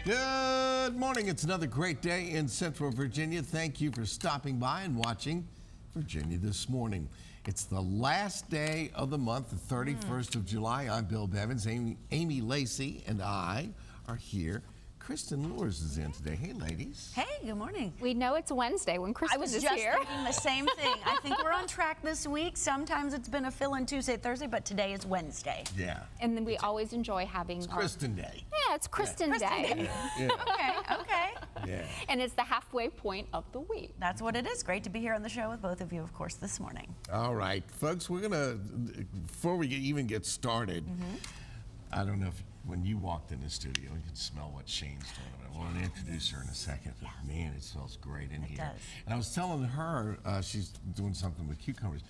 Good morning. It's another great day in Central Virginia. Thank you for stopping by and watching Virginia This Morning. It's the last day of the month, the 31st of July. I'm Bill Bevins. Amy Lacey and I are here. Kristen Lures is in today. Hey, ladies. Hey, good morning. We know it's Wednesday when Kristen is here. I was just thinking the same thing. I think we're on track this week. Sometimes it's been a fill-in Tuesday, Thursday, but today is Wednesday. Yeah. And then we always enjoy having Kristen Day. Yeah, it's Kristen Day. Yeah. Okay. Yeah. And it's the halfway point of the week. That's what it is. Great to be here on the show with both of you, of course, this morning. All right, folks, we're going to, before we even get started, I don't know if when you walked in the studio, you can smell what Shane's doing. I want to introduce her in a second. But man, it smells great in here. Does. And I was telling her, she's doing something with cucumbers.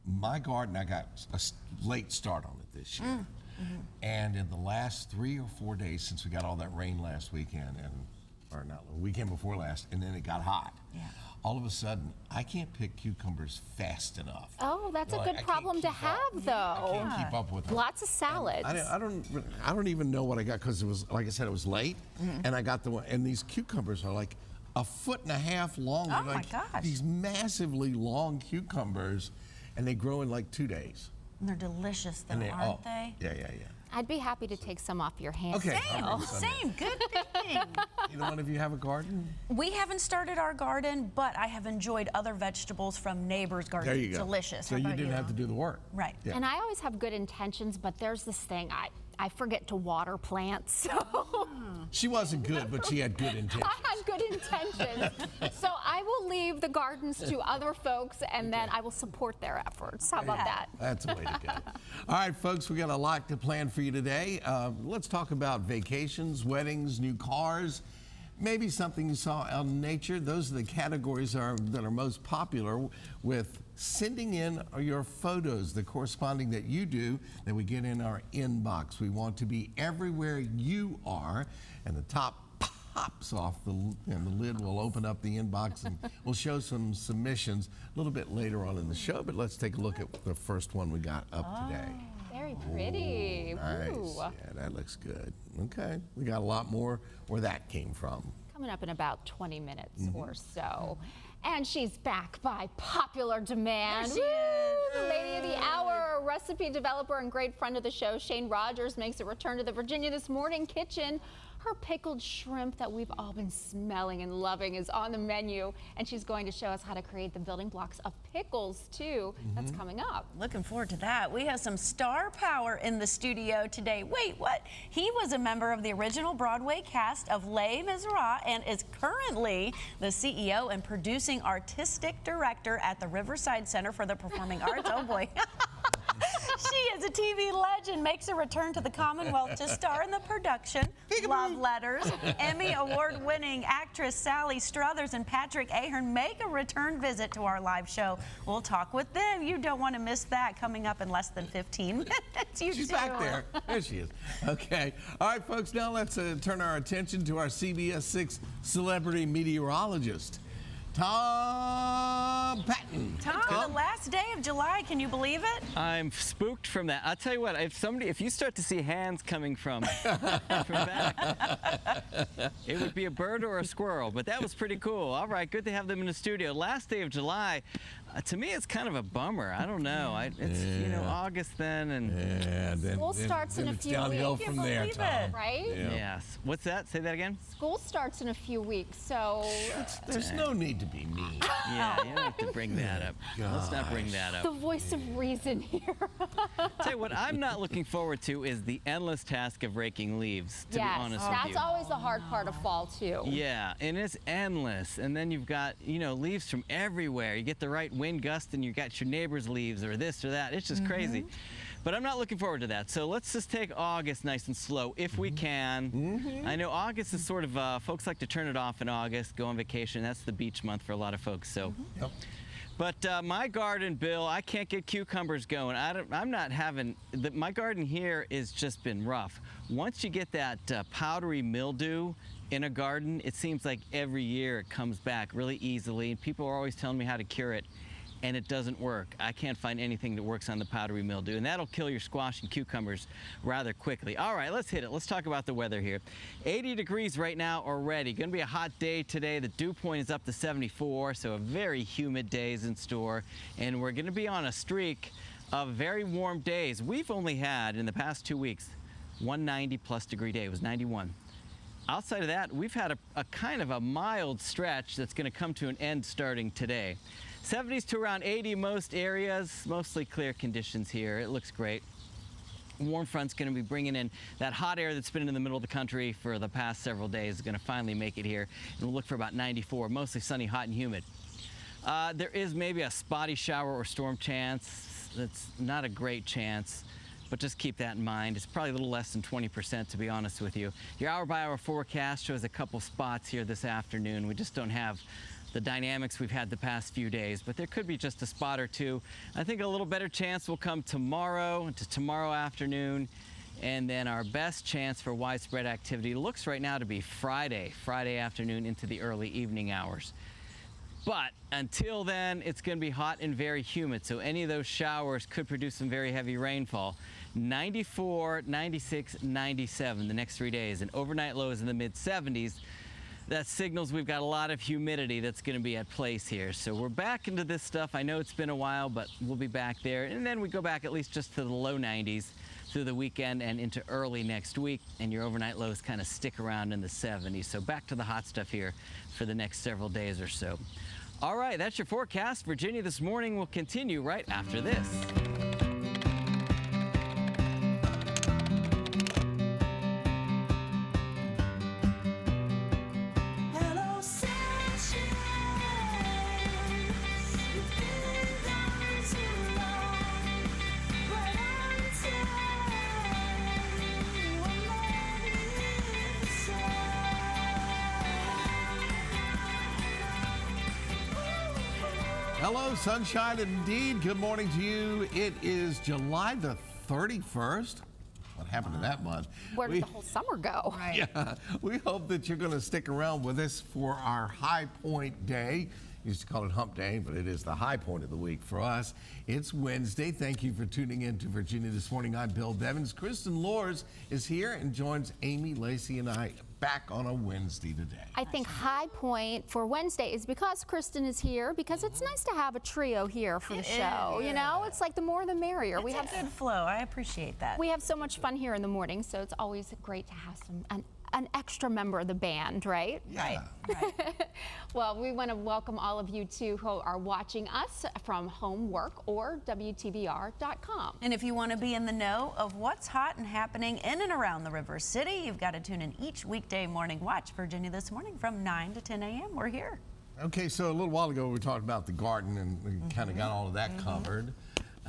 My garden, I got a late start on it this year. And in the last 3 or 4 days since we got all that rain last weekend, or not the weekend before last, and then it got hot. Yeah. All of a sudden, I can't pick cucumbers fast enough. Oh, that's a good problem to have, though. I can't keep up with them. Lots of salads. I don't even know what I got because it was, like I said, it was late, and I got the one. And these cucumbers are like 1.5 feet long. Oh, like my gosh. These massively long cucumbers, and they grow in like 2 days. And they're delicious, though, aren't they? Yeah. I'd be happy to take some off your hands. Okay. Same. Good thinking. Either one of you have a garden? We haven't started our garden, but I have enjoyed other vegetables from neighbors' gardens. There you go. Delicious. So How you about didn't have to do the work. Right. Yeah. And I always have good intentions, but there's this thing, I forget to water plants, so. She wasn't good, but she had good intentions. I had good intentions. So I will leave the gardens to other folks, and then I will support their efforts. How about that? That's the way to go. All right, folks, we got a lot to plan for you today. Let's talk about vacations, weddings, new cars, maybe something you saw out in nature. Those are the categories that are most popular, with sending in your photos, the corresponding that you do, that we get in our inbox. We want to be everywhere you are, and the top pops off, and the lid will open up the inbox, and we'll show some submissions a little bit later on in the show. But let's take a look at the first one we got up today. Very pretty. Nice. Ooh. Yeah, that looks good. Okay, we got a lot more where that came from. Coming up in about 20 minutes or so. And she's back by popular demand. There she is. The lady of the hour, recipe developer and great friend of the show, Shane Rogers, makes a return to the Virginia This Morning kitchen. Her pickled shrimp that we've all been smelling and loving is on the menu, and she's going to show us how to create the building blocks of pickles, too. That's coming up. Looking forward to that. We have some star power in the studio today. Wait, what? He was a member of the original Broadway cast of Les Miserables and is currently the CEO and producing artistic director at the Riverside Center for the Performing Arts. Oh, boy. She is a TV legend, makes a return to the Commonwealth to star in the production Love Letters. Emmy award-winning actress Sally Struthers and Patrick Ahern make a return visit to our live show. We'll talk with them. You don't want to miss that, coming up in less than 15 minutes. She's back there. There she is. Okay. All right, folks, now let's turn our attention to our CBS 6 celebrity meteorologist, Tom Patton. Tom, the last day of July, can you believe it? I'm spooked from that. I'll tell you what, if you start to see hands coming from back, it would be a bird or a squirrel, but that was pretty cool. All right, good to have them in the studio. Last day of July, to me, it's kind of a bummer. I don't know. It's August then, and School starts in a few downhill weeks. from there, Tom. Right? Yeah. yes. What's that? Say that again. School starts in a few weeks, so. There's no need to be mean. Yeah, you don't have to bring that up. Let's not bring that up. The voice of reason here. Tell you what, I'm not looking forward to is the endless task of raking leaves, to be honest with you. That's always the hard part of fall, too. Yeah, and it's endless. And then you've got, leaves from everywhere. You get the right wind gust and you got your neighbor's leaves or this or that. It's just crazy. But I'm not looking forward to that. So let's just take August nice and slow if we can. I know August is sort of, folks like to turn it off in August, go on vacation. That's the beach month for a lot of folks. So. Yep. But my garden, Bill, I can't get cucumbers going. I'm not having, my garden here has just been rough. Once you get that powdery mildew in a garden, it seems like every year it comes back really easily. People are always telling me how to cure it. and it doesn't work. I can't find anything that works on the powdery mildew, and that'll kill your squash and cucumbers rather quickly. All right, let's hit it. Let's talk about the weather here. 80 degrees right now already. Going to be a hot day today. The dew point is up to 74, so a very humid day is in store, and we're going to be on a streak of very warm days. We've only had, in the past 2 weeks, 190-plus degree day. It was 91. Outside of that, we've had a kind of a mild stretch that's going to come to an end starting today. 70s to around 80 most areas, mostly clear conditions here. It looks great. Warm front's going to be bringing in that hot air that's been in the middle of the country for the past several days. Is going to finally make it here, and we'll look for about 94, mostly sunny, hot, and humid. There is maybe a spotty shower or storm chance. That's not a great chance, but just keep that in mind. It's probably a little less than 20%, to be honest with you. Your hour-by-hour forecast shows a couple spots here this afternoon. We just don't have the dynamics we've had the past few days, but there could be just a spot or two. I think a little better chance will come tomorrow to tomorrow afternoon, and then our best chance for widespread activity looks right now to be Friday afternoon into the early evening hours. But until then, it's going to be hot and very humid, so any of those showers could produce some very heavy rainfall. 94, 96, 97 the next 3 days, and overnight lows in the mid-70s. That signals we've got a lot of humidity that's going to be at place here. So we're back into this stuff. I know it's been a while, but we'll be back there. And then we go back at least just to the low 90s through the weekend and into early next week. And your overnight lows kind of stick around in the 70s. So back to the hot stuff here for the next several days or so. All right, that's your forecast. Virginia This Morning will continue right after this. Hello, sunshine indeed. Good morning to you. It is July the 31st. What happened to that month? Where did the whole summer go? Right. Yeah, we hope that you're going to stick around with us for our high point day. Used to call it hump day, but it is the high point of the week for us. It's Wednesday. Thank you for tuning in to Virginia This Morning. I'm Bill Bevins. Kristen Lors is here and joins Amy, Lacey, and I back on a Wednesday today. I think high point for Wednesday is because Kristen is here, because it's nice to have a trio here for the show. You know, it's like the more the merrier. We have good flow. I appreciate that. We have so much fun here in the morning, so it's always great to have an extra member of the band, right? Yeah. Right. Well, we want to welcome all of you too who are watching us from home, work, or wtvr.com. And if you want to be in the know of what's hot and happening in and around the River City, you've got to tune in each weekday morning. Watch Virginia This Morning from 9 to 10 a.m. We're here. Okay, so a little while ago we talked about the garden and we kind of got all of that covered.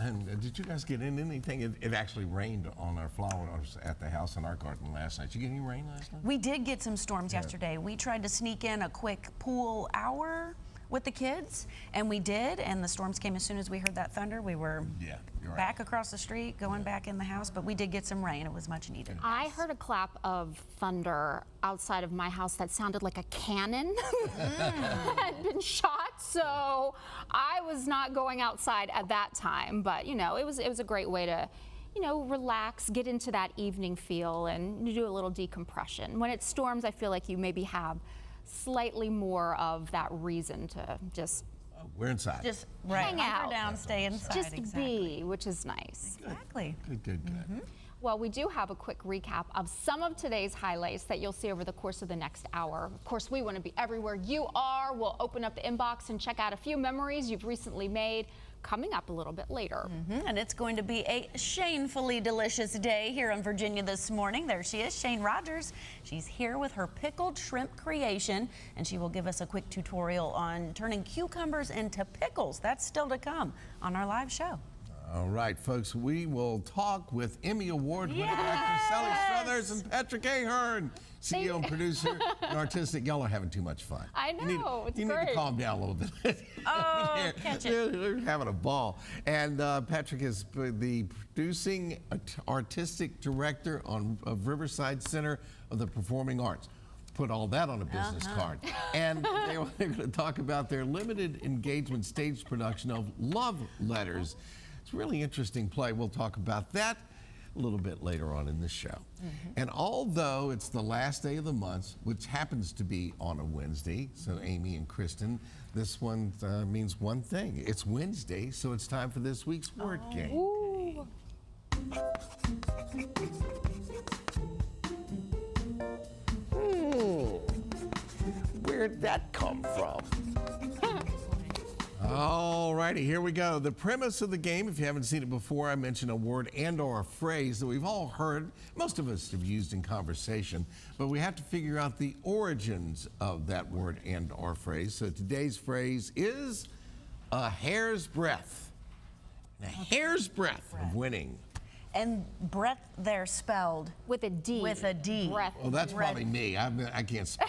And did you guys get in anything? It actually rained on our flowers at the house in our garden last night. Did you get any rain last night? We did get some storms yesterday. We tried to sneak in a quick pool hour with the kids, and we did, and the storms came as soon as we heard that thunder. We were you're right. back across the street, going back in the house, but we did get some rain. It was much needed. I heard a clap of thunder outside of my house that sounded like a cannon had been shot, so I was not going outside at that time, but you know, it was a great way to, you know, relax, get into that evening feel and do a little decompression. When it storms, I feel like you maybe have slightly more of that reason to just We're inside. Just hang out. Hunker down, stay inside. just exactly. be, which is nice. Exactly. Good. Well, we do have a quick recap of some of today's highlights that you'll see over the course of the next hour. Of course, we want to be everywhere you are. We'll open up the inbox and check out a few memories you've recently made, coming up a little bit later. And it's going to be a shamefully delicious day here in Virginia This Morning. There she is, Shane Rogers. She's here with her pickled shrimp creation, and she will give us a quick tutorial on turning cucumbers into pickles. That's still to come on our live show. All right, folks, we will talk with Emmy Award-winning actor Sally Struthers and Patrick Ahern, CEO and producer and artistic. Y'all are having too much fun. I know, it's you need great. to calm down a little bit. Oh, catch it. They're having a ball. And Patrick is the producing artistic director of Riverside Center of the Performing Arts. put all that on a business card. And they're going to talk about their limited engagement stage production of Love Letters. It's a really interesting play. We'll talk about that a little bit later on in the show. And although it's the last day of the month, which happens to be on a Wednesday, so Amy and Kristen, this one means one thing. It's Wednesday, so it's time for this week's word game. Ooh. Where'd that come from? All righty, here we go. The premise of the game, if you haven't seen it before, I mentioned a word and or a phrase that we've all heard, most of us have used in conversation, but we have to figure out the origins of that word and or phrase. So today's phrase is a hair's breadth. A hair's breadth of winning. And breath there spelled With a D. with a D. Breath. Well, that's probably me. I can't spell.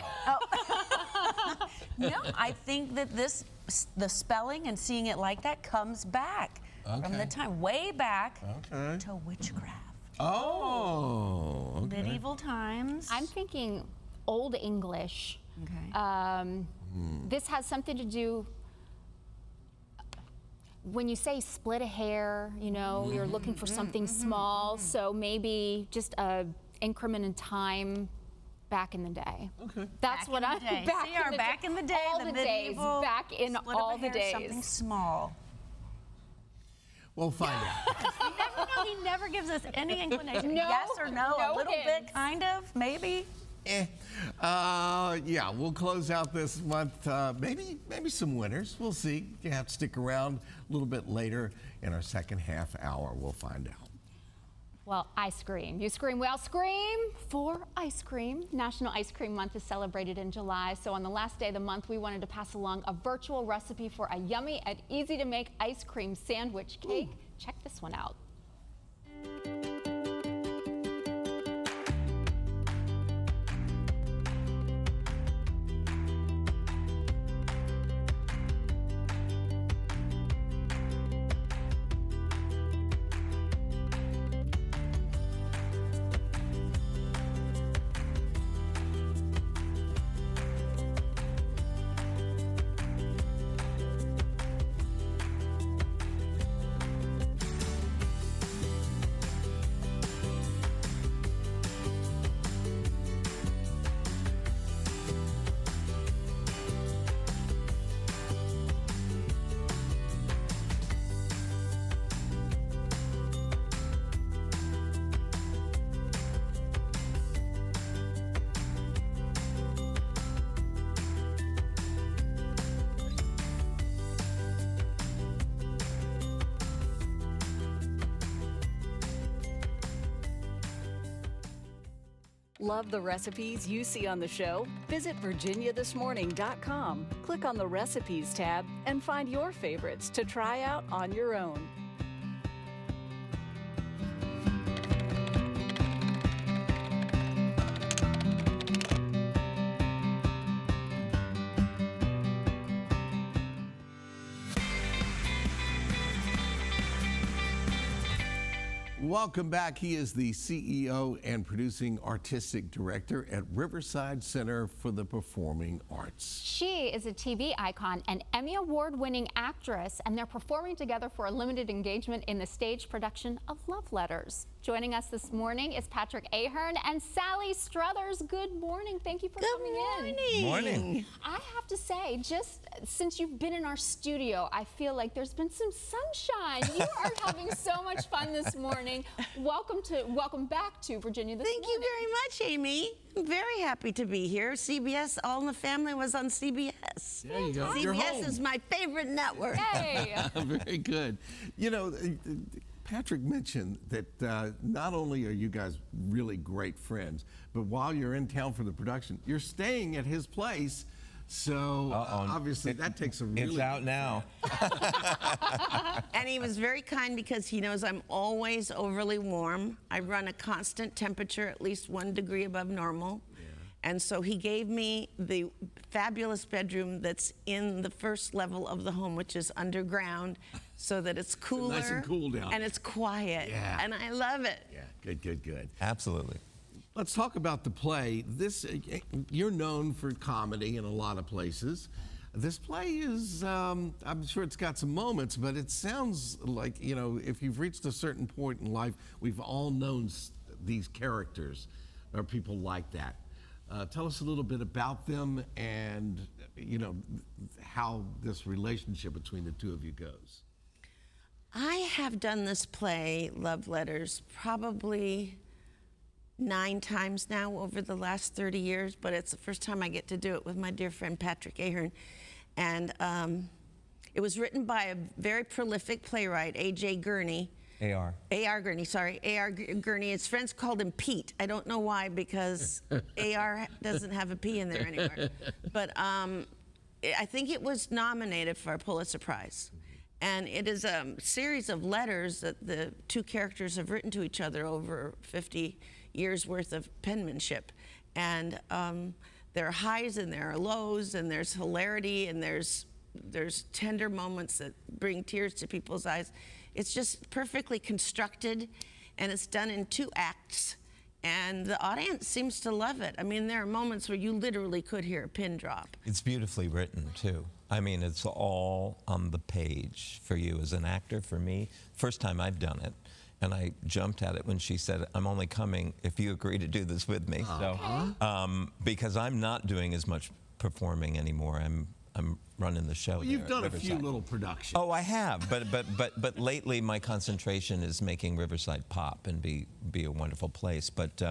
No, I think that the spelling and seeing it like that comes back from the time way back to witchcraft. Oh, okay. Medieval times. I'm thinking Old English. Okay. This has something to do, when you say split a hair, you know, you're looking for something small, so maybe just a increment in time back in the day. Okay. That's what I'm back in the day, all the the days, medieval back in split of all a the hair, days. Something small. We'll find out. He never gives us any inclination. No, Yes or no, no a little hints. bit, kind of, maybe. Yeah, we'll close out this month. Maybe some winners. We'll see. You have to stick around a little bit later in our second half hour. We'll find out. Well, I scream. You scream, we all scream for ice cream. National Ice Cream Month is celebrated in July, so on the last day of the month, we wanted to pass along a virtual recipe for a yummy and easy to make ice cream sandwich cake. Check this one out. Love the recipes you see on the show? Visit virginiathismorning.com. Click on the Recipes tab and find your favorites to try out on your own. Welcome back. He is the CEO and producing artistic director at Riverside Center for the Performing Arts. She is a TV icon, an Emmy Award-winning actress, and they're performing together for a limited engagement in the stage production of Love Letters. Joining us this morning is Patrick Ahern and Sally Struthers. Good morning. Thank you for coming in. Morning. I have to say, just since you've been in our studio, I feel like there's been some sunshine. You are having so much fun this morning. Welcome back to Virginia this Thank you morning. very much, Amy. I'm very happy to be here. CBS, All in the Family was on CBS. There you go. You're CBS home. is my favorite network. Hey. Very good. You know, Patrick mentioned that not only are you guys really great friends, but while you're in town for the production, you're staying at his place. So obviously that takes a really... It's out now. And he was very kind because he knows I'm always overly warm. I run a constant temperature, at least 1 degree above normal. And so he gave me the fabulous bedroom that's in the first level of the home, which is underground, so that it's cooler. nice and cool down and it's quiet. Yeah. And I love it. Yeah, good. Absolutely. Let's talk about the play. You're known for comedy in a lot of places. This play is, I'm sure it's got some moments, but it sounds like, if you've reached a certain point in life, we've all known these characters or people like that. Tell us a little bit about them and, how this relationship between the two of you goes. I have done this play, Love Letters, probably 9 times now over the last 30 years, but it's the first time I get to do it with my dear friend Patrick Ahern. And it was written by a very prolific playwright, A.J. Gurney. A.R. Gurney, sorry. A.R. Gurney. His friends called him Pete. I don't know why, because A.R. doesn't have a P in there anywhere. But I think it was nominated for a Pulitzer Prize. And it is a series of letters that the two characters have written to each other over 50 years worth of penmanship. And there are highs and there are lows and there's hilarity and there's tender moments that bring tears to people's eyes. It's just perfectly constructed, and it's done in 2 acts. And the audience seems to love it. I mean, there are moments where you literally could hear a pin drop. It's beautifully written, too. I mean, it's all on the page for you as an actor. For me, first time I've done it, and I jumped at it when she said, I'm only coming if you agree to do this with me. So, because I'm not doing as much performing anymore. I'm running the show. Well, you've done a few little productions. Oh, I have, but lately my concentration is making Riverside pop and be a wonderful place. But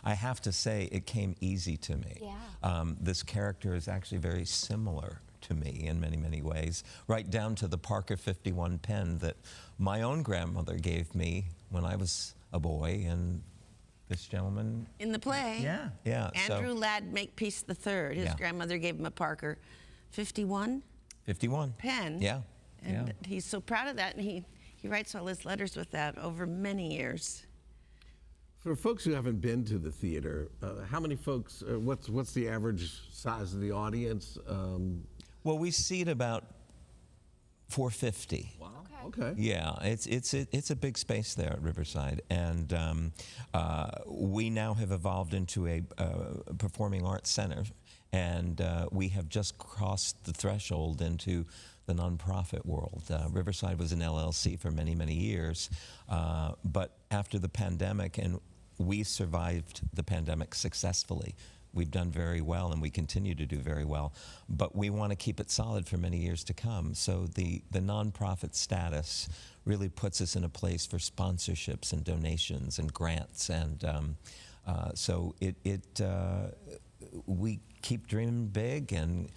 I have to say, it came easy to me. Yeah. This character is actually very similar to me in many, many ways, right down to the Parker 51 pen that my own grandmother gave me when I was a boy, and this gentleman. In the play, yeah. Andrew Ladd Makepeace III, his grandmother gave him a Parker 51 pen. Yeah. And he's so proud of that, and he writes all his letters with that over many years. For folks who haven't been to the theater, how many folks, what's the average size of the audience? Well, we seat about 450. Wow. Okay. Yeah, it's a big space there at Riverside, and we now have evolved into a performing arts center, and we have just crossed the threshold into the nonprofit world. Riverside was an LLC for many, many years, but after the pandemic, and we survived the pandemic successfully. We've done very well, and we continue to do very well, but we want to keep it solid for many years to come. So the nonprofit status really puts us in a place for sponsorships and donations and grants, and so we keep dreaming big and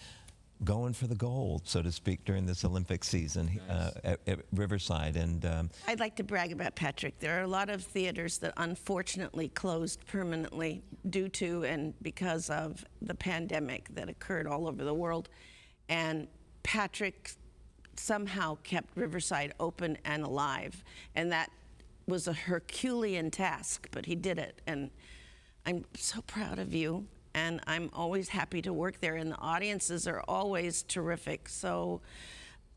going for the gold, so to speak, during this Olympic season at Riverside. And I'd like to brag about Patrick. There are a lot of theaters that unfortunately closed permanently due to and because of the pandemic that occurred all over the world. And Patrick somehow kept Riverside open and alive. And that was a Herculean task, but he did it. And I'm so proud of you. And I'm always happy to work there, and the audiences are always terrific. So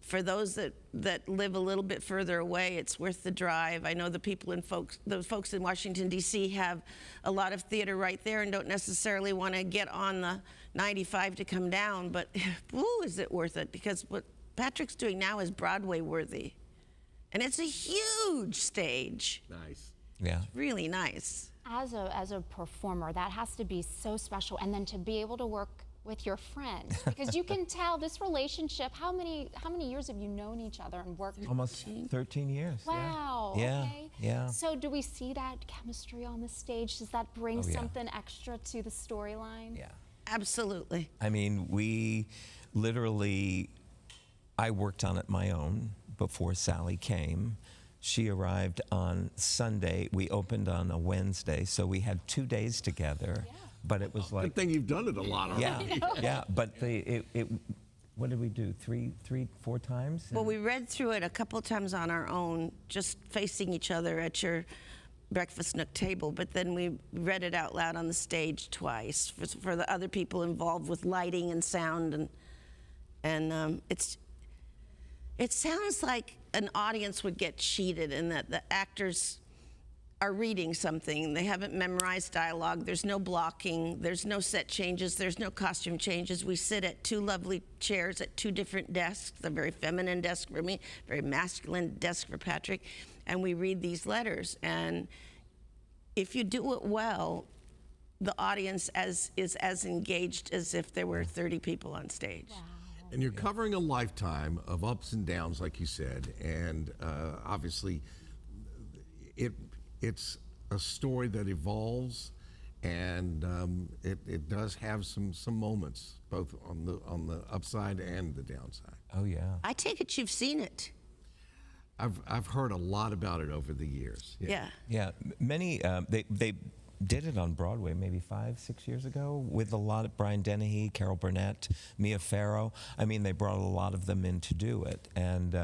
for those that live a little bit further away, it's worth the drive. I know the folks in Washington, D.C. have a lot of theater right there and don't necessarily want to get on the 95 to come down, but woo, is it worth it? Because what Patrick's doing now is Broadway worthy. And it's a huge stage. Nice. yeah. Really nice. As a performer, that has to be so special, and then to be able to work with your friend, because you can tell this relationship. How many years have you known each other and worked? Almost 13 years. Wow. Yeah. Okay. Yeah. So do we see that chemistry on the stage? Does that bring something extra to the storyline? Yeah. Absolutely. I mean, we literally, I worked on it my own before Sally came. She arrived on Sunday. We opened on a Wednesday, so we had 2 days together. Yeah. But it was like, Good thing you've done it a lot already. yeah. But what did we do? 4 times? Well, we read through it a couple times on our own, just facing each other at your breakfast nook table, but then we read it out loud on the stage twice for the other people involved with lighting and sound, and it sounds like an audience would get cheated, and that the actors are reading something. They haven't memorized dialogue. There's no blocking. There's no set changes. There's no costume changes. We sit at 2 lovely chairs at 2 different desks, a very feminine desk for me, very masculine desk for Patrick, and we read these letters. And if you do it well, the audience is as engaged as if there were 30 people on stage. Wow. And you're covering a lifetime of ups and downs, like you said, and obviously it's a story that evolves, and it does have some moments, both on the upside and the downside. Oh yeah. I take it you've seen it. I've heard a lot about it over the years. Yeah. Yeah, many, they did it on Broadway maybe 5-6 years ago with a lot of Brian Dennehy, Carol Burnett, Mia Farrow. I mean, they brought a lot of them in to do it. And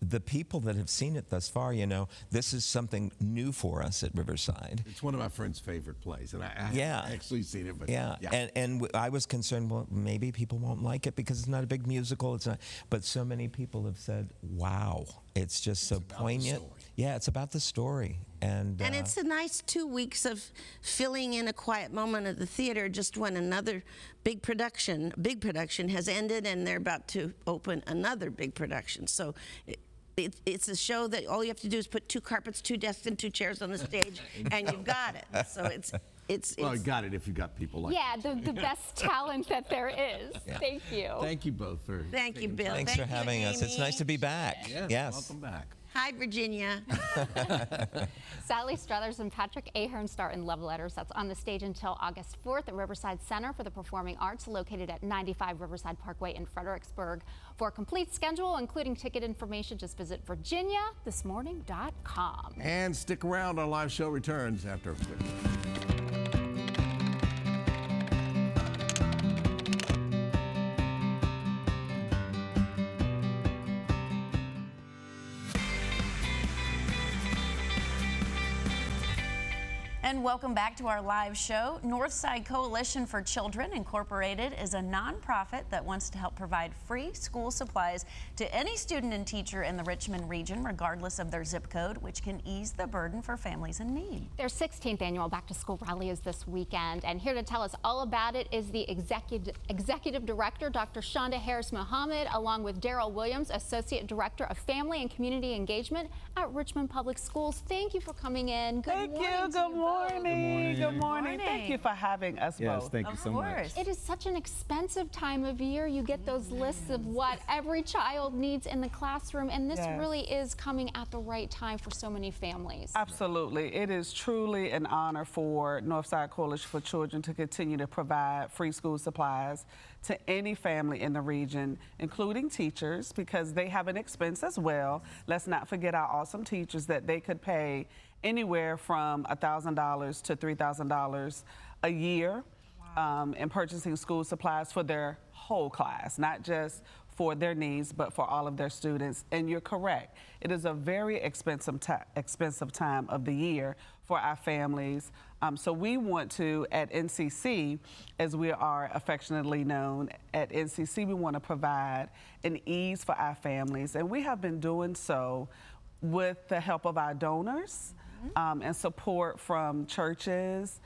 the people that have seen it thus far, you know, this is something new for us at Riverside. It's one of my friend's favorite plays, and I haven't actually seen it. But yeah. And I was concerned, well, maybe people won't like it because it's not a big musical. It's not, but so many people have said, wow, it's just so poignant. Yeah, it's about the story. And it's a nice 2 weeks of filling in a quiet moment at the theater just when another big production has ended and they're about to open another big production. So it's a show that all you have to do is put 2 carpets, 2 desks, and 2 chairs on the stage, and you've got it. So it's well, you got it if you got people like the best talent that there is. Yeah. Thank you. Thank you both for Thank you, Bill. Thanks for having us. It's nice to be back. Yes. Welcome back. Hi, Virginia. Sally Struthers and Patrick Ahern star in Love Letters. That's on the stage until August 4th at Riverside Center for the Performing Arts, located at 95 Riverside Parkway in Fredericksburg. For a complete schedule, including ticket information, just visit virginiathismorning.com. And stick around. Our live show returns after a quick break. And welcome back to our live show. Northside Coalition for Children Incorporated is a nonprofit that wants to help provide free school supplies to any student and teacher in the Richmond region, regardless of their zip code, which can ease the burden for families in need. Their 16th annual Back to School rally is this weekend, and here to tell us all about it is the Executive Director, Dr. Shonda Harris-Mohammed, along with Daryl Williams, Associate Director of Family and Community Engagement at Richmond Public Schools. Thank you for coming in. Good morning. Good morning. Good morning. Thank you for having us both. Yes, thank you so much. It is such an expensive time of year. You get those lists of what every child needs in the classroom, and this really is coming at the right time for so many families. Absolutely. It is truly an honor for Northside Coalition for Children to continue to provide free school supplies to any family in the region, including teachers, because they have an expense as well. Let's not forget our awesome teachers that they could pay anywhere from $1,000 to $3,000 a year in purchasing school supplies for their whole class, not just for their needs, but for all of their students. And you're correct. It is a very expensive time of the year for our families. So we want to, at NCC, as we are affectionately known, at NCC, we want to provide an ease for our families. And we have been doing so with the help of our donors and support from churches,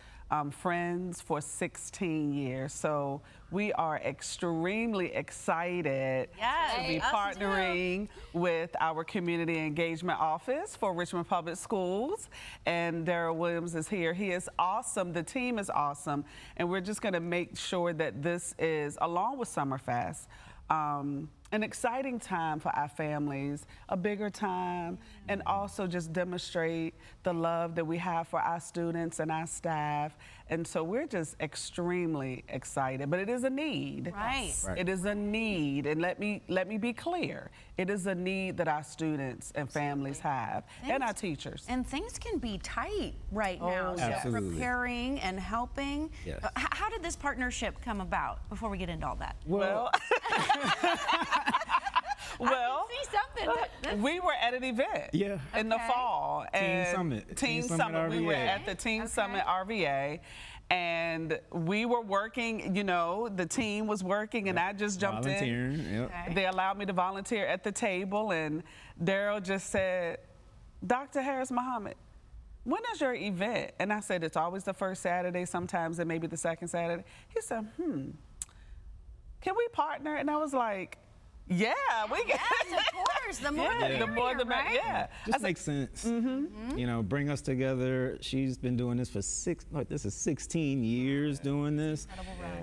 friends for 16 years. So we are extremely excited to be partnering with our Community Engagement Office for Richmond Public Schools. And Daryl Williams is here. He is awesome. The team is awesome. And we're just going to make sure that this is, along with Summerfest, an exciting time for our families, a bigger time, and also just demonstrate the love that we have for our students and our staff. And so we're just extremely excited, but it is a need. Right. It is a need, and let me be clear. It is a need that our students and families have, and our teachers. And things can be tight right now. So absolutely. Preparing and helping. Yes. How did this partnership come about, before we get into all that? Well, I can see something. we were at an event in the fall. Teen Summit. Teen Summit. We were at the Teen Summit RVA. And we were working, you know, the team was working, and I just jumped in. They allowed me to volunteer at the table, and Daryl just said, Dr. Harris-Mohammed, when is your event? And I said, it's always the first Saturday, sometimes it may be the second Saturday. He said, can we partner? And I was like, yeah, we can. Yes, of course. The more the Yeah, the more merrier, the better. right? Yeah. Just makes sense. You know, bring us together. She's been doing this for this is 16 years doing this.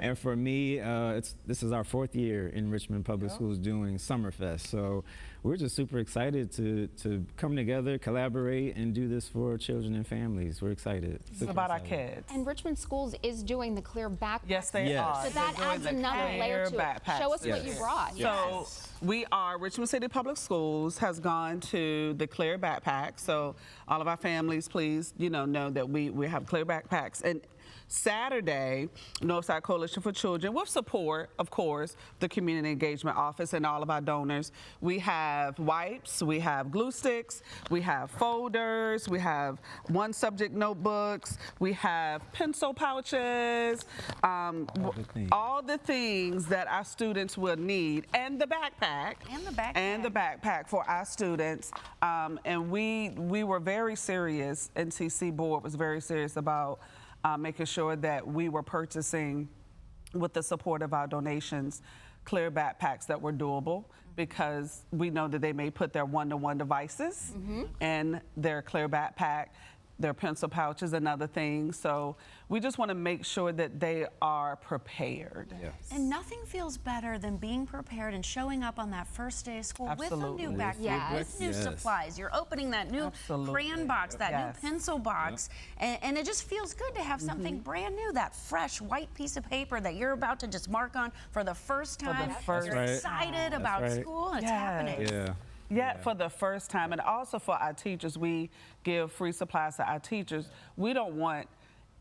And for me, this is our 4th year in Richmond Public Schools doing Summerfest. So we're just super excited to come together, collaborate, and do this for children and families. We're excited. It's about our kids. And Richmond Schools is doing the clear backpack. Yes, they are. So that They're doing adds the another layer to clear it. backpacks. Show us what you Yes. brought. So we are, Richmond City Public Schools has gone to the clear backpack. So all of our families, please, know that we have clear backpacks. And Saturday, Northside Coalition for Children, with support, of course, the Community Engagement Office and all of our donors. We have wipes, we have glue sticks, we have folders, we have one subject notebooks, we have pencil pouches, all the things that our students will need, and the backpack. And the backpack for our students. And we were very serious, NCC board was very serious about making sure that we were purchasing, with the support of our donations, clear backpacks that were doable, because we know that they may put their one-to-one devices in their clear backpack, their pencil pouches and other things. So we just want to make sure that they are prepared. Yes. And nothing feels better than being prepared and showing up on that first day of school with a Absolutely. new backpack, Yes. with new Yes. supplies. You're opening that new Absolutely. crayon box, that Yes. new pencil box, and it just feels good to have something brand new, that fresh white piece of paper that you're about to just mark on for the first time. first You're right. excited about right. school, and it's Yes. happening. Yeah. Yeah, for the first time. And also for our teachers, we give free supplies to our teachers. We don't want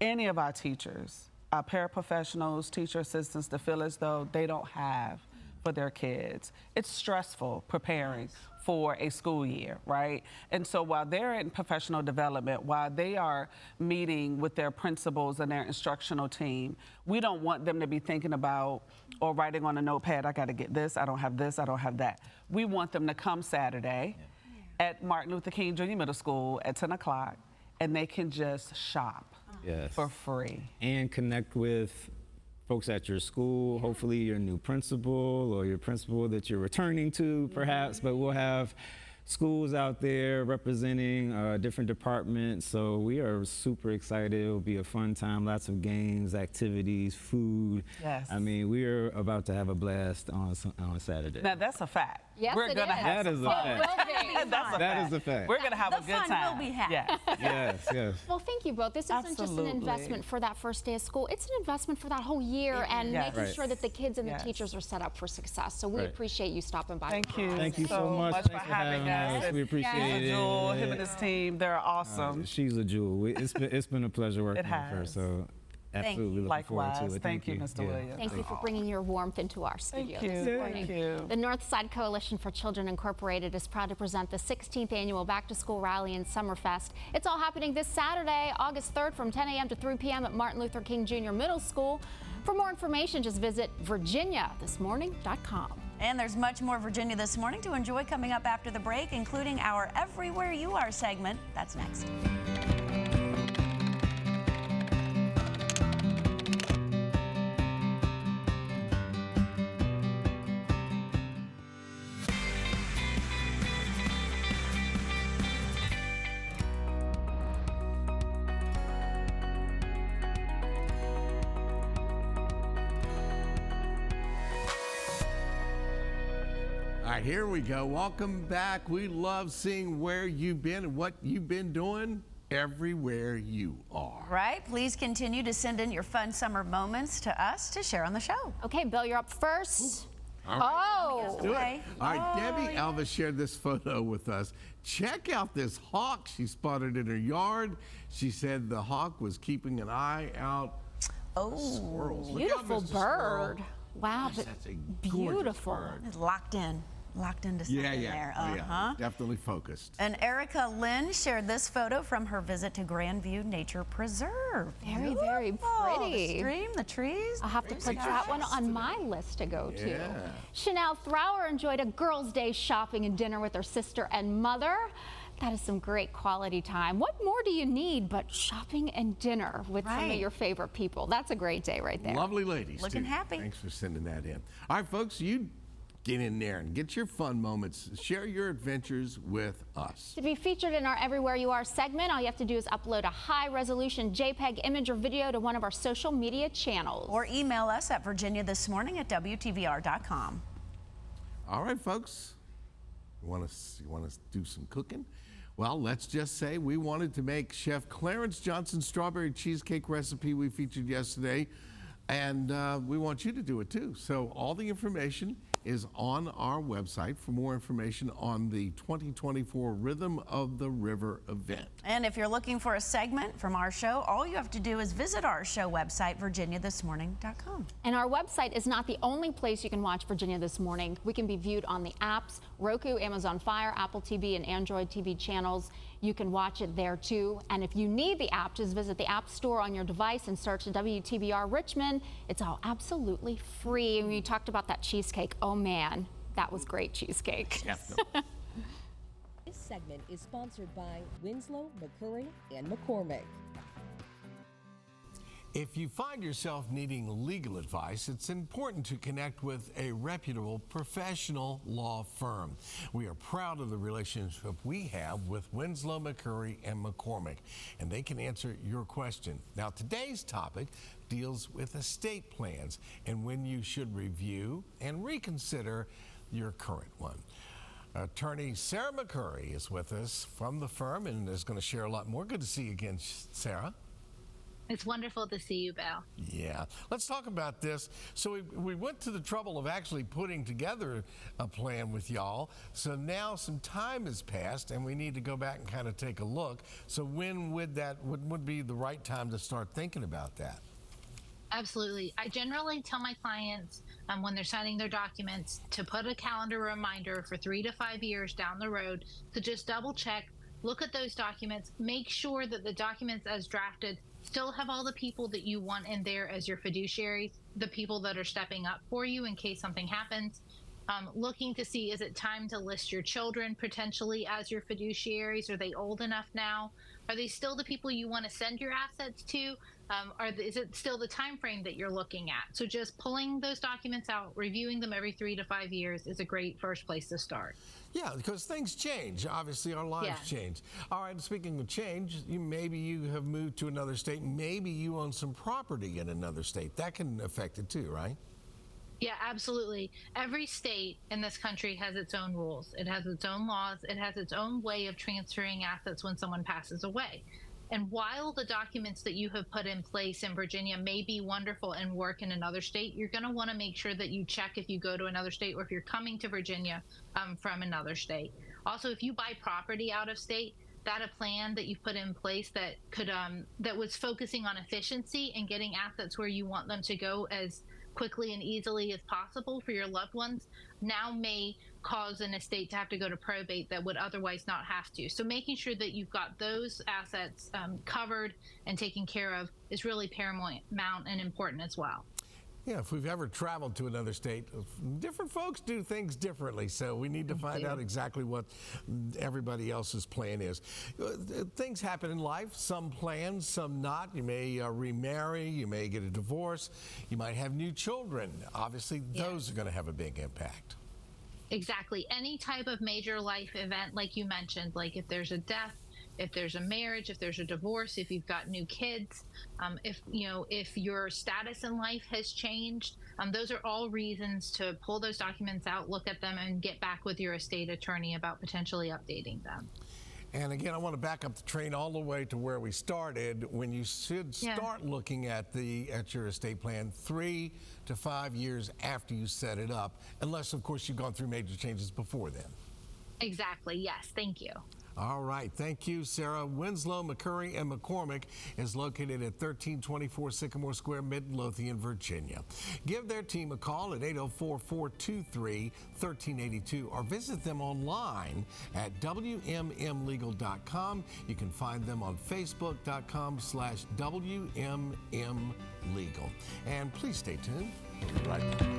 any of our teachers, our paraprofessionals, teacher assistants, to feel as though they don't have for their kids. It's stressful preparing for a school year, right? And so while they're in professional development, while they are meeting with their principals and their instructional team, we don't want them to be thinking about or writing on a notepad, I gotta get this, I don't have this, I don't have that. We want them to come Saturday at Martin Luther King Jr. Middle School at 10 o'clock, and they can just shop Yes. for free. And connect with folks at your school, hopefully your new principal or your principal that you're returning to perhaps, but we'll have schools out there representing different departments, so we are super excited. It'll be a fun time, lots of games, activities, food. Yes. I mean, we're about to have a blast on Saturday. Now that's a fact. Yes, We're it gonna is. have That is some a fun. fact. Will be. That's a That fact. is a fact. We're gonna have The a good fun time. will be had. Yes. Yes, yes. Well, thank you both. This isn't just an Absolutely. investment for that first day of school. It's an investment for that whole year and Yes. making Right. sure that the kids and Yes. the teachers are set up for success. So we Right. appreciate you stopping by. Thank you. Thank you so much. for Thanks for having having us. us. We appreciate He's a jewel. it. Him and his team, they're awesome. She's a jewel. It's been a pleasure working It with her. has. So absolutely looking forward Likewise. to it. Thank you, Mr. Yeah. Williams. Thank you for bringing your warmth into our studio Thank you. this morning. Thank you. The Northside Coalition for Children Incorporated is proud to present the 16th annual Back to School Rally and Summerfest. It's all happening this Saturday, August 3rd from 10 a.m. to 3 p.m. at Martin Luther King Jr. Middle School. For more information, just visit virginiathismorning.com. And there's much more Virginia This Morning to enjoy coming up after the break, including our Everywhere You Are segment. That's next. All right, here we go. Welcome back. We love seeing where you've been and what you've been doing everywhere you are. Right? Please continue to send in your fun summer moments to us to share on the show. Okay, Bill, you're up first. All right. Oh, Do it. Okay. All right, Debbie Alva shared this photo with us. Check out this hawk she spotted in her yard. She said the hawk was keeping an eye out for squirrels. Look out, beautiful Mr. Squirrel. bird. Wow, Gosh, but that's a gorgeous beautiful. bird. It's locked into something there. Yeah, definitely focused. And Erica Lynn shared this photo from her visit to Grandview Nature Preserve. Very, very Beautiful. pretty. The stream, the trees. I'll have to put that one on my list to go to. Yeah. Chanel Thrower enjoyed a girls' day shopping and dinner with her sister and mother. That is some great quality time. What more do you need but shopping and dinner with some of Right. your favorite people? That's a great day right there. Lovely ladies, Looking too. happy. Thanks for sending that in. All right, folks, you get in there and get your fun moments. Share your adventures with us. To be featured in our Everywhere You Are segment, all you have to do is upload a high-resolution JPEG image or video to one of our social media channels. Or email us at virginiathismorning@wtvr.com. All right, folks. You want to do some cooking? Well, let's just say we wanted to make Chef Clarence Johnson's strawberry cheesecake recipe we featured yesterday, and we want you to do it too. So all the information is on our website for more information on the 2024 Rhythm of the River event. And if you're looking for a segment from our show, all you have to do is visit our show website, virginiathismorning.com. And our website is not the only place you can watch Virginia This Morning. We can be viewed on the apps, Roku, Amazon Fire, Apple TV, and Android TV channels. You can watch it there too. And if you need the app, just visit the App Store on your device and search WTBR Richmond. It's all absolutely free. And we talked about that cheesecake. Oh man, that was great cheesecake. Definitely. This segment is sponsored by Winslow, McCurry, and McCormick. If you find yourself needing legal advice, it's important to connect with a reputable professional law firm. We are proud of the relationship we have with Winslow, McCurry, and McCormick, and they can answer your question. Now, today's topic deals with estate plans and when you should review and reconsider your current one. Attorney Sarah McCurry is with us from the firm and is going to share a lot more. Good to see you again, Sarah. It's wonderful to see you, Bill. Yeah, let's talk about this. So we went to the trouble of actually putting together a plan with y'all. So now some time has passed and we need to go back and kind of take a look. So when would be the right time to start thinking about that? Absolutely. I generally tell my clients when they're signing their documents to put a calendar reminder for 3 to 5 years down the road to just double check, look at those documents, make sure that the documents as drafted still have all the people that you want in there as your fiduciaries, the people that are stepping up for you in case something happens. Looking to see, is it time to list your children potentially as your fiduciaries? Are they old enough now? Are they still the people you want to send your assets to? Is it still the time frame that you're looking at? So just pulling those documents out, reviewing them every 3 to 5 years is a great first place to start. Yeah, because things change. Obviously, our lives change. All right, speaking of change, maybe you have moved to another state. Maybe you own some property in another state. That can affect it too, right? Yeah, absolutely. Every state in this country has its own rules. It has its own laws. It has its own way of transferring assets when someone passes away. And while the documents that you have put in place in Virginia may be wonderful and work in another state, you're going to want to make sure that you check if you go to another state or if you're coming to Virginia from another state. Also, if you buy property out of state, that a plan that you've put in place that could that was focusing on efficiency and getting assets where you want them to go as quickly and easily as possible for your loved ones now may cause an estate to have to go to probate that would otherwise not have to. So making sure that you've got those assets covered and taken care of is really paramount and important as well. Yeah, if we've ever traveled to another state, different folks do things differently, so we need to find out exactly what everybody else's plan is. Things happen in life, some plans, some not. You may remarry, you may get a divorce, you might have new children. Obviously, those are going to have a big impact. Exactly. Any type of major life event, like you mentioned, like if there's a death, if there's a marriage, if there's a divorce, if you've got new kids, if your status in life has changed, those are all reasons to pull those documents out, look at them, and get back with your estate attorney about potentially updating them. And again, I want to back up the train all the way to where we started. When you should start looking at your estate plan 3 to 5 years after you set it up, unless, of course, you've gone through major changes before then. Exactly. Yes. Thank you. All right. Thank you, Sarah. Winslow, McCurry, and McCormick is located at 1324 Sycamore Square, Midlothian, Virginia. Give their team a call at 804-423-1382 or visit them online at wmmlegal.com. You can find them on facebook.com/WMMlegal. And please stay tuned. We'll be right back.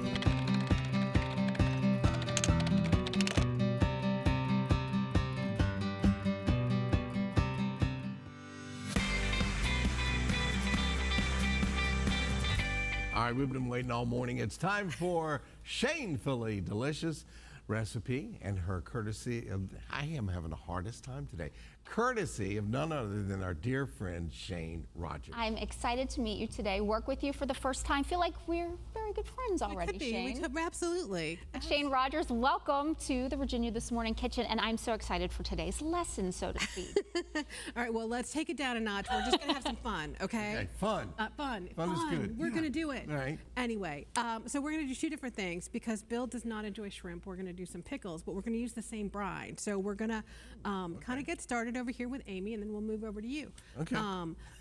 All right, we've been waiting all morning. It's time for Shamefully Delicious recipe, and her courtesy of, I am having the hardest time today, courtesy of none other than our dear friend Shane Rogers. I'm excited to meet you today, work with you for the first time. Feel like we're very good friends already, Could be. Shane. Absolutely. Shane Rogers, welcome to the Virginia This Morning kitchen, and I'm so excited for today's lesson, so to speak. All right, well, let's take it down a notch. We're just going to have some fun, okay? Okay, fun. Fun. Fun is good. We're going to do it. All right. Anyway, so we're going to do two different things because Bill does not enjoy shrimp. We're going to do some pickles, but we're going to use the same brine. So we're going to kind of get started over here with Amy, and then we'll move over to you. Okay.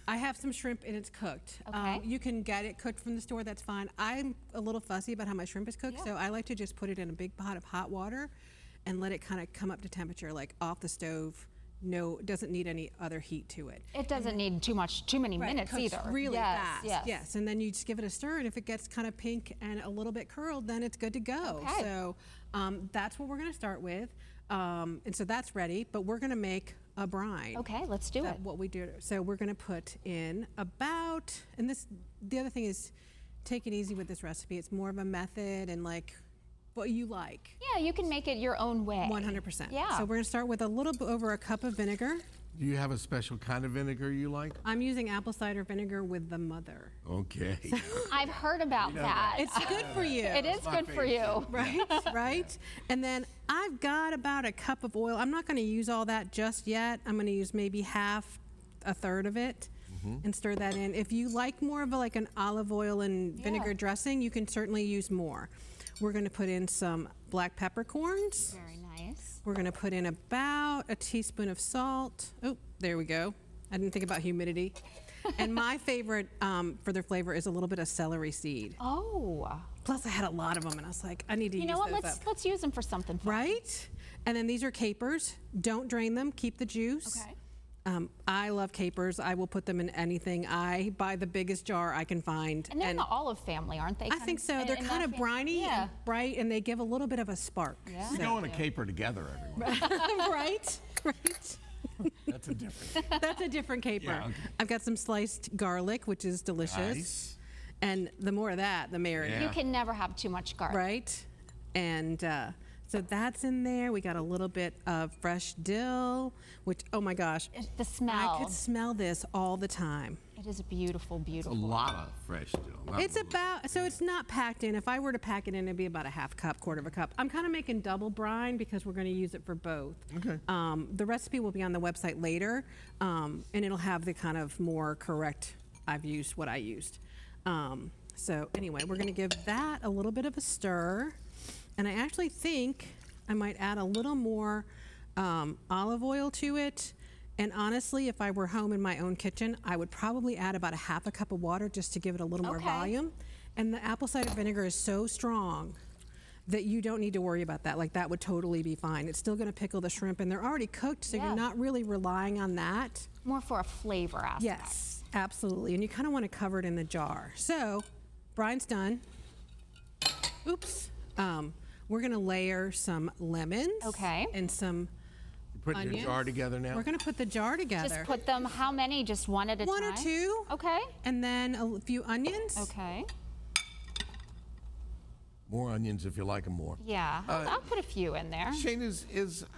I have some shrimp and it's cooked. Okay. You can get it cooked from the store, that's fine. I'm a little fussy about how my shrimp is cooked, so I like to just put it in a big pot of hot water and let it kind of come up to temperature, like off the stove. No, it doesn't need any other heat to it. It doesn't need too many minutes Cooks either. really fast. Yes. And then you just give it a stir, and if it gets kind of pink and a little bit curled, then it's good to go. Okay. So that's what we're going to start with. And so that's ready, but we're going to make a brine. Okay, let's do it. What we do. So we're going to put in about, and this, the other thing is, take it easy with this recipe. It's more of a method and like what you like. Yeah, you can make it your own way. 100%. Yeah. So we're going to start with a little bit over a cup of vinegar. Do you have a special kind of vinegar you like? I'm using apple cider vinegar with the mother. Okay. I've heard about that. It's good for you. It is good for you. Right, right. And then I've got about a cup of oil. I'm not going to use all that just yet. I'm going to use maybe a third of it and stir that in. If you like more of like an olive oil and vinegar dressing, you can certainly use more. We're going to put in some black peppercorns. Very nice. We're going to put in about a teaspoon of salt. Oh, there we go. I didn't think about humidity. And my favorite for their flavor is a little bit of celery seed. Oh. Plus, I had a lot of them, and I was like, I need to use You know what? those up. Let's use them for something fun. Right? And then these are capers. Don't drain them. Keep the juice. Okay. I love capers. I will put them in anything. I buy the biggest jar I can find. And they're in the olive family, aren't they? I think so. They're kind of briny and bright, and they give a little bit of a spark. Yeah. We go on a caper together, everyone. Right? Right. That's a different. That's a different caper. Yeah, okay. I've got some sliced garlic, which is delicious. Nice. And the more of that, the merrier. You can never have too much garlic. Right? And so that's in there. We got a little bit of fresh dill, which, oh my gosh. The smell. I could smell this all the time. It is beautiful, A beautiful. lot of fresh dill. not It's a little. about, so it's not packed in. If I were to pack it in, it'd be about a half cup, quarter of a cup. I'm kind of making double brine because we're going to use it for both. Okay. The recipe will be on the website later, and it'll have the kind of more correct, I've used what I used. So anyway, we're going to give that a little bit of a stir. And I actually think I might add a little more olive oil to it. And honestly, if I were home in my own kitchen, I would probably add about a half a cup of water just to give it a little more volume. And the apple cider vinegar is so strong that you don't need to worry about that. Like, that would totally be fine. It's still going to pickle the shrimp, and they're already cooked, so you're not really relying on that. More for a flavor aspect. Yes, absolutely. And you kind of want to cover it in the jar. So, brine's done. Oops. We're going to layer some lemons. Okay. And some Putting your onions. jar together now? We're going to put the jar together. Just put them, how many? Just one at a time? One or two. Okay. And then a few onions. Okay. More onions if you like them more. Yeah, I'll put a few in there. Shane,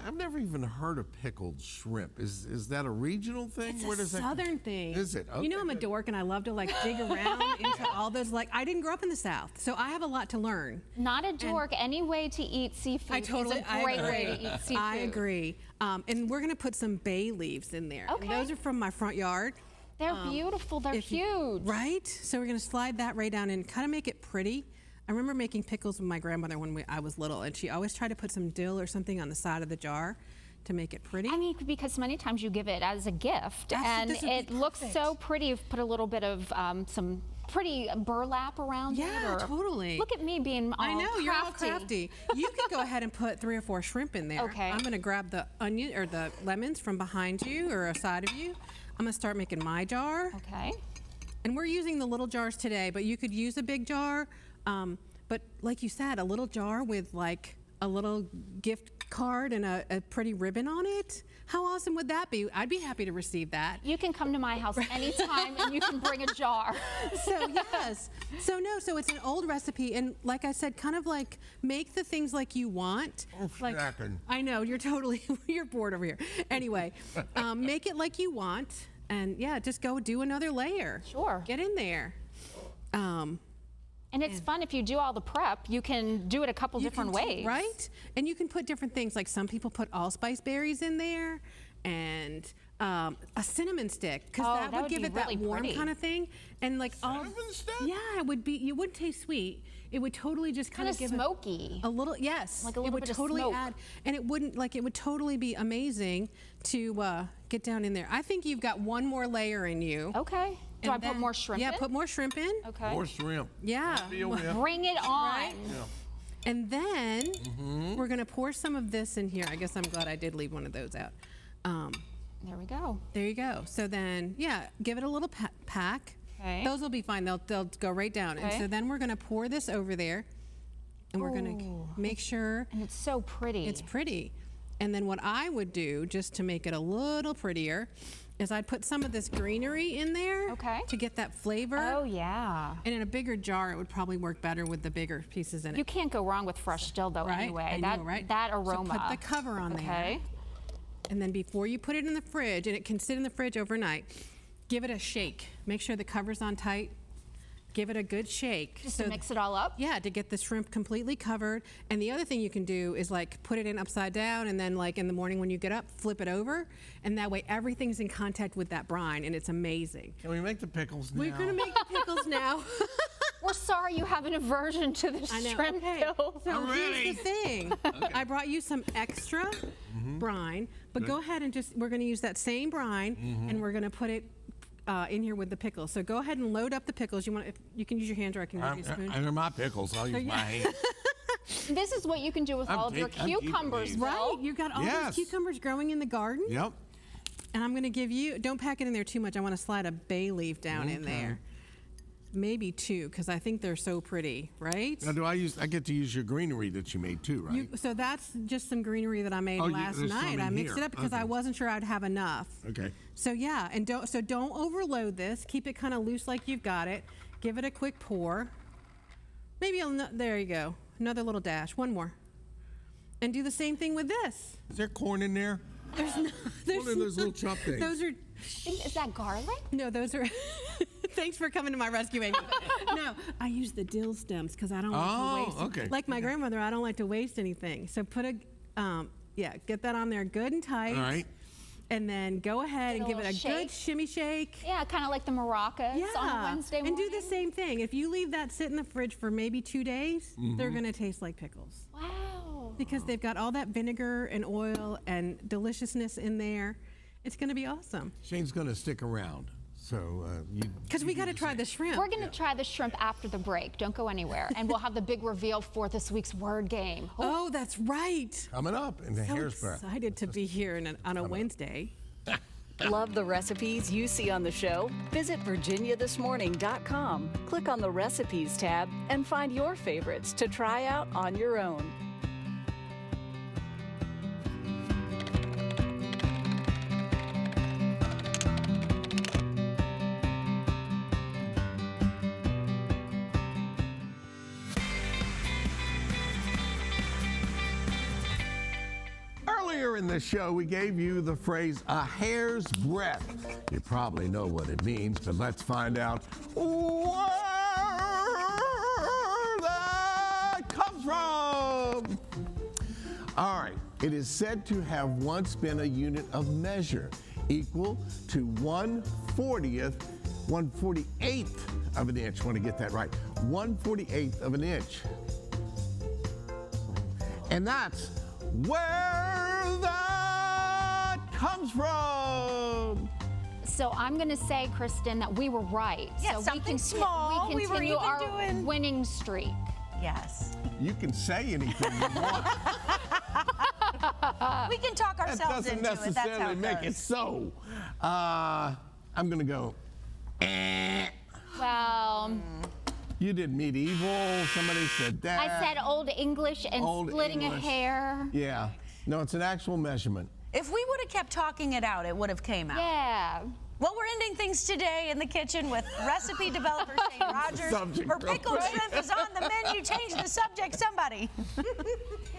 I've never even heard of pickled shrimp. Is that a regional thing? It's Where a does that southern thing. Is it? You know, Okay, I'm a good. dork and I love to like dig around into all those. Like, I didn't grow up in the South, so I have a lot to learn. Not a dork. Any way to eat seafood is a great way to eat seafood. I agree. And we're gonna put some bay leaves in there. Okay. And those are from my front yard. They're beautiful. They're huge. Right? So we're gonna slide that right down and kind of make it pretty. I remember making pickles with my grandmother when I was little, and she always tried to put some dill or something on the side of the jar to make it pretty. I mean, because many times you give it as a gift, and this would be it looks so pretty. You've put a little bit of some pretty burlap around it. Yeah, or- totally. Look at me being all I know, crafty. you're all crafty. You could go ahead and put 3 or 4 shrimp in there. Okay. I'm gonna grab the onion or the lemons from behind you or aside of you. I'm gonna start making my jar. Okay. And we're using the little jars today, but you could use a big jar. But like you said, a little jar with like a little gift card and a pretty ribbon on it. How awesome would that be? I'd be happy to receive that. You can come to my house anytime and you can bring a jar. So yes. So it's an old recipe, and like I said, kind of like make the things like you want. Like, I know, you're totally, you're bored over here. Anyway, make it like you want, and yeah, just go do another layer. Sure. Get in there. And it's fun if you do all the prep, you can do it a couple different ways. Right? And you can put different things, like some people put allspice berries in there and a cinnamon stick, because that would give it really that warm pretty. kind of thing. And like Cinnamon stick? Yeah, it would be, it would taste sweet. It would totally just kind of give smoky. a little, yes. Like a little it would bit of totally smoke. add, and it wouldn't, like, it would totally be amazing to get down in there. I think you've got one more layer in you. Okay. Do I put more shrimp in? Yeah, put more shrimp in. Okay. More shrimp. Yeah. Bring it on. And then we're gonna pour some of this in here. I guess I'm glad I did leave one of those out. There we go. There you go. So then, yeah, give it a little pack. Okay. Those will be fine. They'll go right down. And Okay. so then we're gonna pour this over there, and we're gonna make sure And it's so pretty. it's pretty. And then what I would do, just to make it a little prettier, is I'd put some of this greenery in there to get that flavor. Oh, yeah. And in a bigger jar, it would probably work better with the bigger pieces in it. You can't go wrong with fresh dill, though, Right? anyway. I know, right? That aroma. So put the cover on there. Okay. And then before you put it in the fridge, and it can sit in the fridge overnight, give it a shake. Make sure the cover's on tight. Give it a good shake. Just to mix it all up? Yeah, to get the shrimp completely covered. And the other thing you can do is like put it in upside down, and then like in the morning when you get up, flip it over. And that way everything's in contact with that brine, and it's amazing. Can we make the pickles now? We're gonna make the pickles now. We're sorry you have an aversion to the I know. shrimp Okay. pills. So I'm ready. here's the thing. I brought you some extra brine, but go ahead and we're gonna use that same brine, and we're gonna put it in here with the pickles. So go ahead and load up the pickles. You can use your hand, or I can give you a spoon. They're my pickles. I'll use my hand. This is what you can do with all of your I'm keeping cucumbers, these. Bill. Right, you've got all those cucumbers growing in the garden. Yep. And I'm gonna give you, don't pack it in there too much. I wanna slide a bay leaf down in there. Maybe 2, because I think they're so pretty, right? Now, I get to use your greenery that you made too, right? So that's just some greenery that I made last there's some night. in I mixed here. it up because Okay. I wasn't sure I'd have enough. Okay. So yeah, and don't overload this. Keep it kind of loose like you've got it. Give it a quick pour. Maybe there you go. Another little dash. One more. And do the same thing with this. Is there corn in there? There's no. What are those little chop things? Those are. Is that garlic? No, those are. Thanks for coming to my rescue, Amy. No, I use the dill stems because I don't like to waste. Okay. Like my grandmother, I don't like to waste anything. So put get that on there good and tight. All right. And then go ahead and give it a good shimmy shake. Yeah, kind of like the maracas on a Wednesday morning. And do the same thing. If you leave that sit in the fridge for maybe 2 days, they're gonna taste like pickles. Wow. Because they've got all that vinegar and oil and deliciousness in there. It's gonna be awesome. Shane's going to stick around. So Because we got to try the shrimp. We're going to try the shrimp after the break. Don't go anywhere. And we'll have the big reveal for this week's word game. Oh, that's right. coming up in the So hair's breadth. excited to be here on a Wednesday. Love the recipes you see on the show? Visit virginiathismorning.com. Click on the recipes tab and find your favorites to try out on your own. Earlier in the show, we gave you the phrase a hair's breadth. You probably know what it means, but let's find out where that comes from. All right, it is said to have once been a unit of measure equal to 1/48th of an inch. I want to get that right. 1/48th of an inch. And that's where that comes from. So I'm going to say, Kristen, that we were right. Yeah, so something small. We We were continue even our doing- winning streak. Yes. You can say anything you want. We can talk That ourselves doesn't into it. That's how necessarily it make goes. it so. I'm going to go. Well, You did medieval. Somebody said that. I said Old English and Old splitting English. a hair. Yeah. No, it's an actual measurement. If we would have kept talking it out, it would have came out. Yeah. Well, we're ending things today in the kitchen with recipe developer Shane Rogers. Subject Her pickled over. shrimp is on the menu. Change the subject, somebody.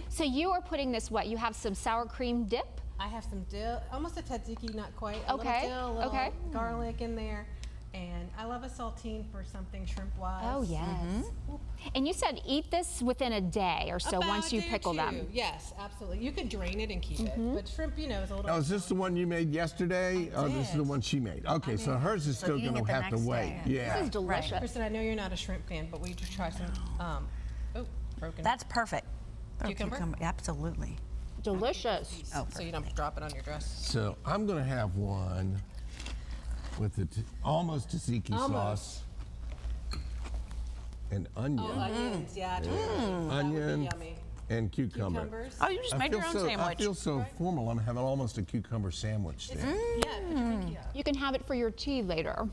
So you are putting this what? You have some sour cream dip? I have some dill, almost a tzatziki, not quite. A Okay, little dill, a little okay. garlic in there. And I love a saltine for something shrimp-wise. Oh, yes. And you said eat this within a day or so About once a you day or pickle two. them. Yes, absolutely. You could drain it and keep it, but shrimp, you know, is a little. Now, is this the one you made yesterday? Or this is the did. one she made? Okay, so hers is still eating going it to the have to next wait. day. Yeah. This is delicious. Kristen, I know you're not a shrimp fan, but we just try some. Broken. That's perfect. Cucumber? Absolutely. Delicious. so you don't drop it on your dress. So I'm going to have one with the almost tzatziki sauce and onion. Onions, yeah. Onion Yummy. and cucumber. Cucumbers. Oh, you just made your own I sandwich. feel so formal. I'm having almost a cucumber sandwich there. Yeah, put your pinky up. You can have it for your tea later.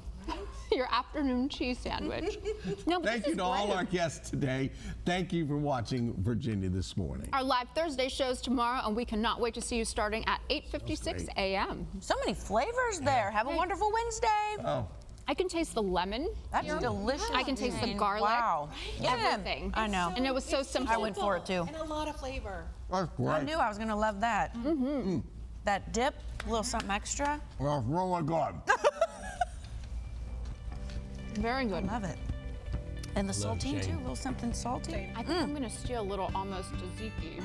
Your afternoon cheese sandwich. No, but Thank this you is to all great. our guests today. Thank you for watching Virginia This Morning. Our live Thursday shows tomorrow, and we cannot wait to see you starting at 8:56 great. a.m. So many flavors there. Have a wonderful Wednesday. Oh, I can taste the lemon. That's delicious. I can taste the Jane. garlic. Wow. Everything. I know. And it was so simple. I went for it too. And a lot of flavor. that's I great. knew I was going to love that. That dip, a little something extra. Well, really good. Very good. Love it. And the saltine Jane. too, a little something salty. I think I'm going to steal a little almost tzatziki.